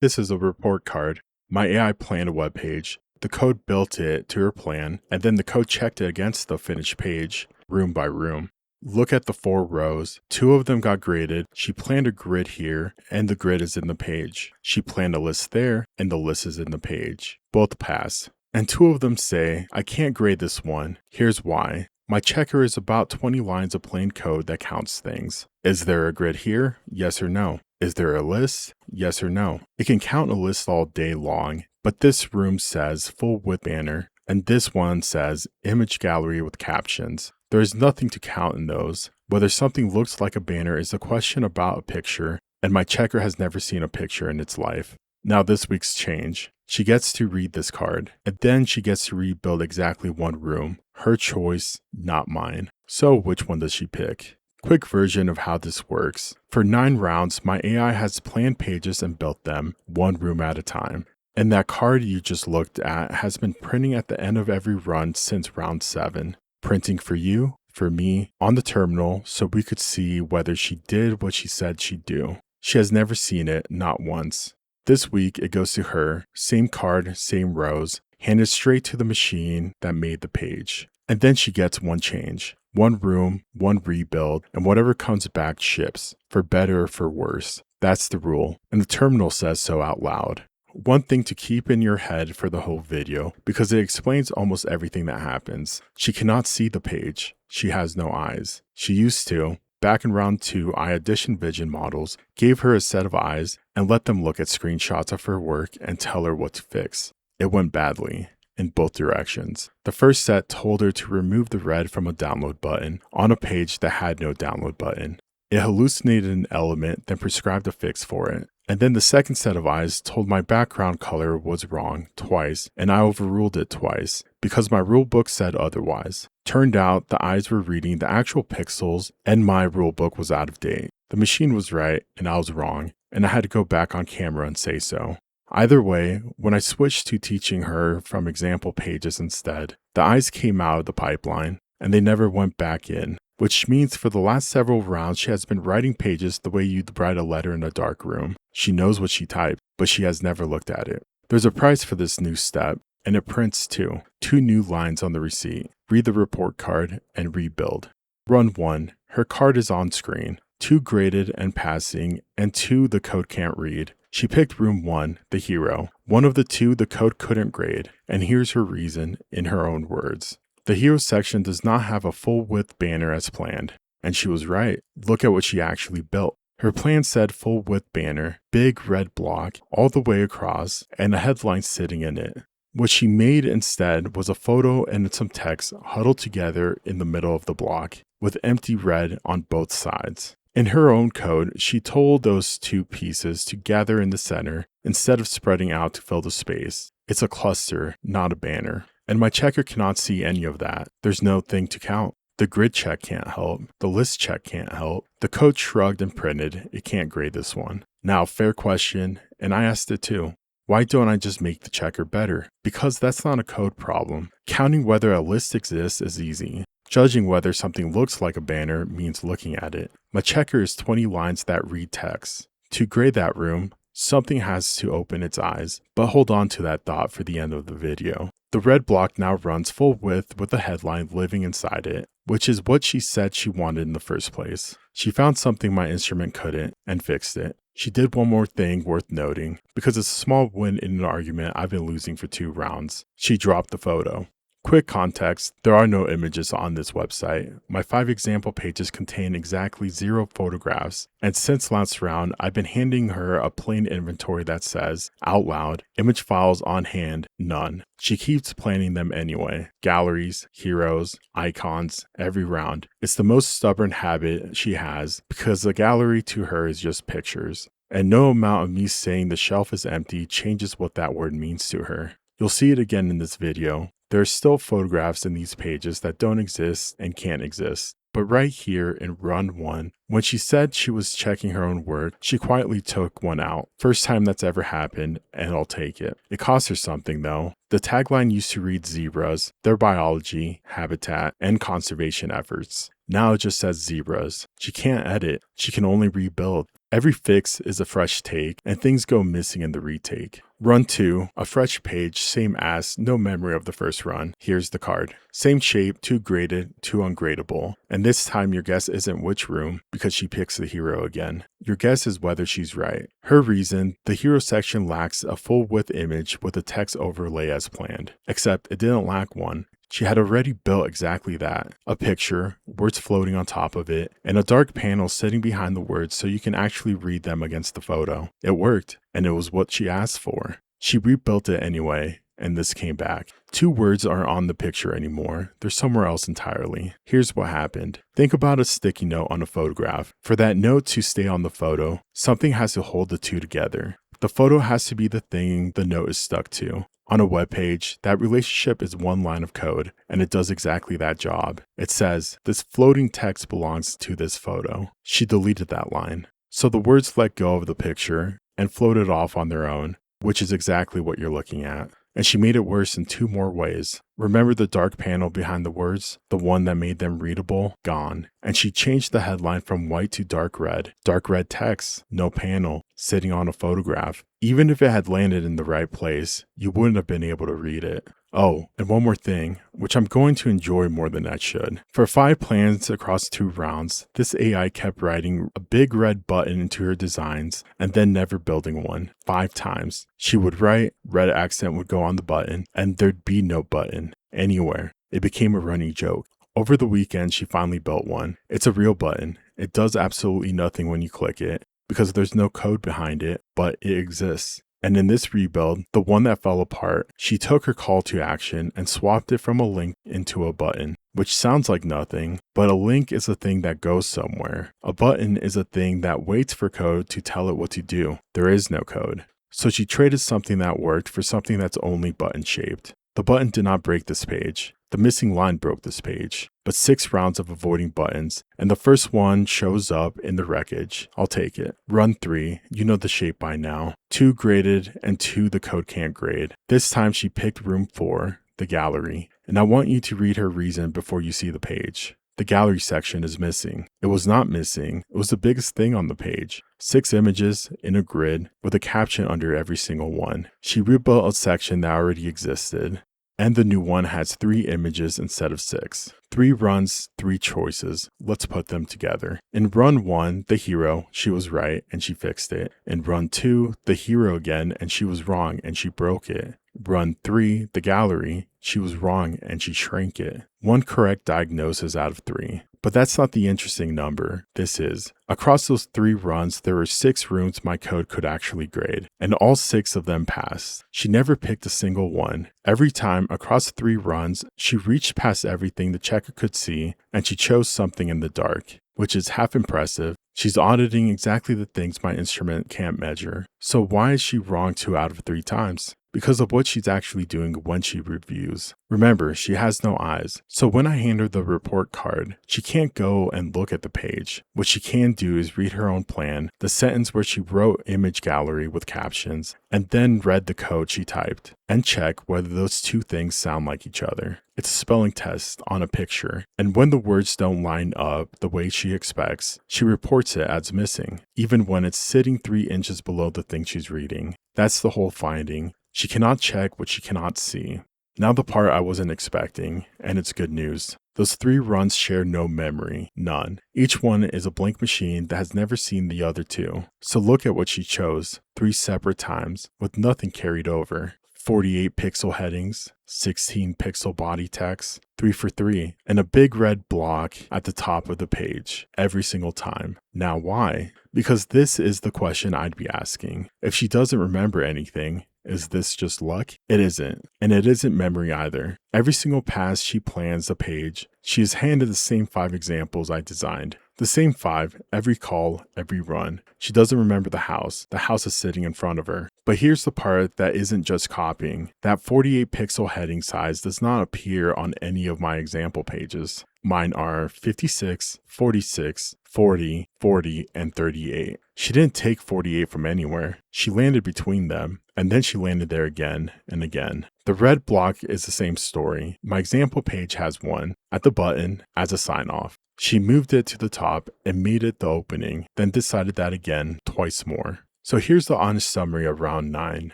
This is a report card. My AI planned a web page. The code built it to her plan, and then the code checked it against the finished page, room by room. Look at the 4 rows. 2 of them got graded. She planned a grid here, and the grid is in the page. She planned a list there, and the list is in the page. Both pass. And 2 of them say, I can't grade this one. Here's why. My checker is about 20 lines of plain code that counts things. Is there a grid here? Yes or no? Is there a list? Yes or no? It can count a list all day long, but this room says full width banner, and this one says image gallery with captions. There is nothing to count in those. Whether something looks like a banner is a question about a picture, and my checker has never seen a picture in its life. Now this week's change. She gets to read this card, and then she gets to rebuild exactly 1 room. Her choice, not mine. So which one does she pick? Quick version of how this works. For 9 rounds, my AI has planned pages and built them, 1 room at a time. And that card you just looked at has been printing at the end of every run since round 7. Printing for you, for me, on the terminal so we could see whether she did what she said she'd do. She has never seen it, not once. This week, it goes to her, same card, same rows, handed straight to the machine that made the page. And then she gets 1 change, 1 room, 1 rebuild, and whatever comes back ships, for better or for worse. That's the rule, and the terminal says so out loud. One thing to keep in your head for the whole video, because it explains almost everything that happens. She cannot see the page. She has no eyes. She used to. Back in round 2, I auditioned vision models, gave her a set of eyes, and let them look at screenshots of her work and tell her what to fix. It went badly, in both directions. The first set told her to remove the red from a download button on a page that had no download button. It hallucinated an element, then prescribed a fix for it. And then the second set of eyes told my background color was wrong twice, and I overruled it twice, because my rulebook said otherwise. Turned out the eyes were reading the actual pixels, and my rulebook was out of date. The machine was right, and I was wrong, and I had to go back on camera and say so. Either way, when I switched to teaching her from example pages instead, the eyes came out of the pipeline, and they never went back in. Which means for the last several rounds, she has been writing pages the way you'd write a letter in a dark room. She knows what she typed, but she has never looked at it. There's a price for this new step, and it prints too. 2 new lines on the receipt. Read the report card and rebuild. Run 1. Her card is on screen. 2 graded and passing, and 2 the code can't read. She picked room 1, the hero. 1 of the 2 the code couldn't grade, and here's her reason in her own words. The hero section does not have a full width banner as planned, and she was right. Look at what she actually built. Her plan said full width banner, big red block, all the way across, and a headline sitting in it. What she made instead was a photo and some text huddled together in the middle of the block, with empty red on both sides. In her own code, she told those 2 pieces to gather in the center instead of spreading out to fill the space. It's a cluster, not a banner. And my checker cannot see any of that. There's no thing to count. The grid check can't help. The list check can't help. The code shrugged and printed. It can't grade this one. Now, fair question, and I asked it too. Why don't I just make the checker better? Because that's not a code problem. Counting whether a list exists is easy. Judging whether something looks like a banner means looking at it. My checker is 20 lines that read text. To grade that room, something has to open its eyes, but hold on to that thought for the end of the video. The red block now runs full width with a headline living inside it, which is what she said she wanted in the first place. She found something my instrument couldn't and fixed it. She did one more thing worth noting, because it's a small win in an argument I've been losing for 2 rounds. She dropped the photo. Quick context, there are no images on this website. My 5 example pages contain exactly 0 photographs, and since last round, I've been handing her a plain inventory that says, out loud, image files on hand, none. She keeps planning them anyway. Galleries, heroes, icons, every round. It's the most stubborn habit she has, because a gallery to her is just pictures. And no amount of me saying the shelf is empty changes what that word means to her. You'll see it again in this video. There are still photographs in these pages that don't exist and can't exist. But right here in run 1, when she said she was checking her own work, she quietly took one out. First time that's ever happened, and I'll take it. It cost her something though. The tagline used to read zebras, their biology, habitat, and conservation efforts. Now it just says zebras. She can't edit. She can only rebuild. Every fix is a fresh take, and things go missing in the retake. Run 2, a fresh page, same as, no memory of the first run. Here's the card. Same shape, 2 graded, 2 ungradable. And this time your guess isn't which room, because she picks the hero again. Your guess is whether she's right. Her reason, the hero section lacks a full width image with a text overlay as planned. Except it didn't lack one. She had already built exactly that. A picture, words floating on top of it, and a dark panel sitting behind the words so you can actually read them against the photo. It worked, and it was what she asked for. She rebuilt it anyway, and this came back. 2 words aren't on the picture anymore. They're somewhere else entirely. Here's what happened. Think about a sticky note on a photograph. For that note to stay on the photo, something has to hold the two together. The photo has to be the thing the note is stuck to. On a web page, that relationship is one line of code, and it does exactly that job. It says, this floating text belongs to this photo. She deleted that line. So the words let go of the picture and floated off on their own, which is exactly what you're looking at. And she made it worse in 2 more ways. Remember the dark panel behind the words? The one that made them readable? Gone. And she changed the headline from white to dark red. Dark red text, no panel, sitting on a photograph. Even if it had landed in the right place, you wouldn't have been able to read it. Oh, and one more thing, which I'm going to enjoy more than I should. For 5 plans across 2 rounds, this AI kept writing a big red button into her designs and then never building one. 5 times. She would write, red accent would go on the button, and there'd be no button anywhere. It became a running joke. Over the weekend, she finally built one. It's a real button. It does absolutely nothing when you click it, because there's no code behind it, but it exists. And in this rebuild, the one that fell apart, she took her call to action and swapped it from a link into a button, which sounds like nothing, but a link is a thing that goes somewhere. A button is a thing that waits for code to tell it what to do. There is no code. So she traded something that worked for something that's only button shaped. The button did not break this page. The missing line broke this page, but 6 rounds of avoiding buttons, and the first one shows up in the wreckage. I'll take it. Run 3, you know the shape by now. 2 graded and 2 the code can't grade. This time she picked room 4, the gallery, and I want you to read her reason before you see the page. The gallery section is missing. It was not missing. It was the biggest thing on the page. 6 images in a grid with a caption under every single one. She rebuilt a section that already existed. And the new one has 3 images instead of 6. 3 runs, 3 choices. Let's put them together. In run 1, the hero, she was right and she fixed it. In run 2, the hero again and she was wrong and she broke it. Run 3, the gallery, she was wrong and she shrank it. 1 correct diagnosis out of 3. But that's not the interesting number. This is. Across those 3 runs, there were 6 rooms my code could actually grade, and all 6 of them passed. She never picked a single one. Every time, across 3 runs, she reached past everything the checker could see, and she chose something in the dark, which is half impressive. She's auditing exactly the things my instrument can't measure. So why is she wrong 2 out of 3 times? Because of what she's actually doing when she reviews. Remember, she has no eyes, so when I hand her the report card, she can't go and look at the page. What she can do is read her own plan, the sentence where she wrote image gallery with captions, and then read the code she typed, and check whether those 2 things sound like each other. It's a spelling test on a picture, and when the words don't line up the way she expects, she reports it as missing, even when it's sitting 3 inches below the thing she's reading. That's the whole finding. She cannot check what she cannot see. Now the part I wasn't expecting, and it's good news. Those 3 runs share no memory, none. Each one is a blank machine that has never seen the other 2. So look at what she chose, 3 separate times, with nothing carried over. 48 pixel headings, 16 pixel body text, 3 for 3, and a big red block at the top of the page, every single time. Now why? Because this is the question I'd be asking. If she doesn't remember anything, is this just luck? It isn't. And it isn't memory either. Every single pass she plans a page, she is handed the same 5 examples I designed. The same 5, every call, every run. She doesn't remember the house. The house is sitting in front of her. But here's the part that isn't just copying. That 48 pixel heading size does not appear on any of my example pages. Mine are 56, 46, 40, 40, and 38. She didn't take 48 from anywhere. She landed between them, and then she landed there again and again. The red block is the same story. My example page has one at the button as a sign off. She moved it to the top and made it the opening, then decided that again twice more. So here's the honest summary of round 9.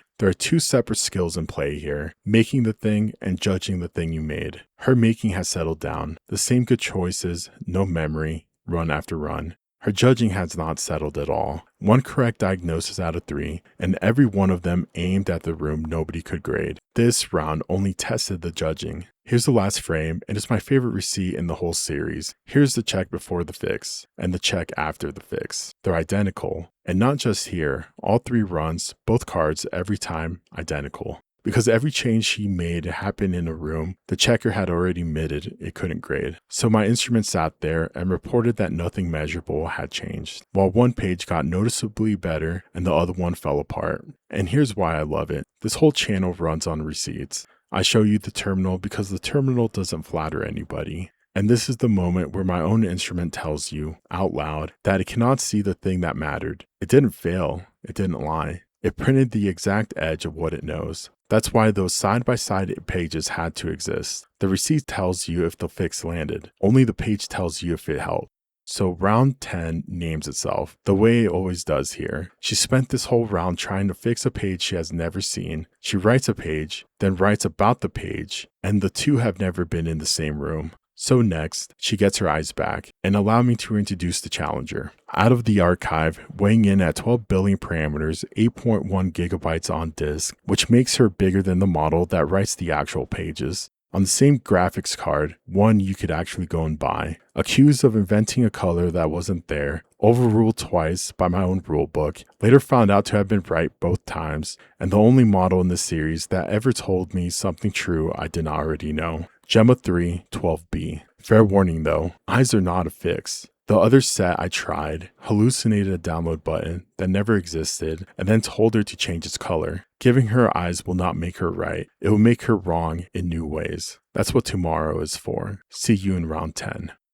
There are 2 separate skills in play here, making the thing and judging the thing you made. Her making has settled down. The same good choices, no memory, run after run. Her judging has not settled at all. 1 correct diagnosis out of 3, and every one of them aimed at the room nobody could grade. This round only tested the judging. Here's the last frame, and it's my favorite receipt in the whole series. Here's the check before the fix, and the check after the fix. They're identical. And not just here, all 3 runs, both cards, every time, identical. Because every change she made happened in a room the checker had already admitted it couldn't grade. So my instrument sat there and reported that nothing measurable had changed, while 1 page got noticeably better and the other one fell apart. And here's why I love it. This whole channel runs on receipts. I show you the terminal because the terminal doesn't flatter anybody. And this is the moment where my own instrument tells you, out loud, that it cannot see the thing that mattered. It didn't fail. It didn't lie. It printed the exact edge of what it knows. That's why those side-by-side pages had to exist. The receipt tells you if the fix landed. Only the page tells you if it helped. So round 10 names itself, the way it always does here. She spent this whole round trying to fix a page she has never seen. She writes a page, then writes about the page, and the 2 have never been in the same room. So next, she gets her eyes back, and allow me to introduce the challenger. Out of the archive, weighing in at 12 billion parameters, 8.1 gigabytes on disk, which makes her bigger than the model that writes the actual pages. On the same graphics card, one you could actually go and buy. Accused of inventing a color that wasn't there, overruled twice by my own rulebook, later found out to have been right both times, and the only model in this series that ever told me something true I didn't already know. Gemma 3, 12B. Fair warning though, eyes are not a fix. The other set I tried hallucinated a download button that never existed and then told her to change its color. Giving her eyes will not make her right. It will make her wrong in new ways. That's what tomorrow is for. See you in round 10.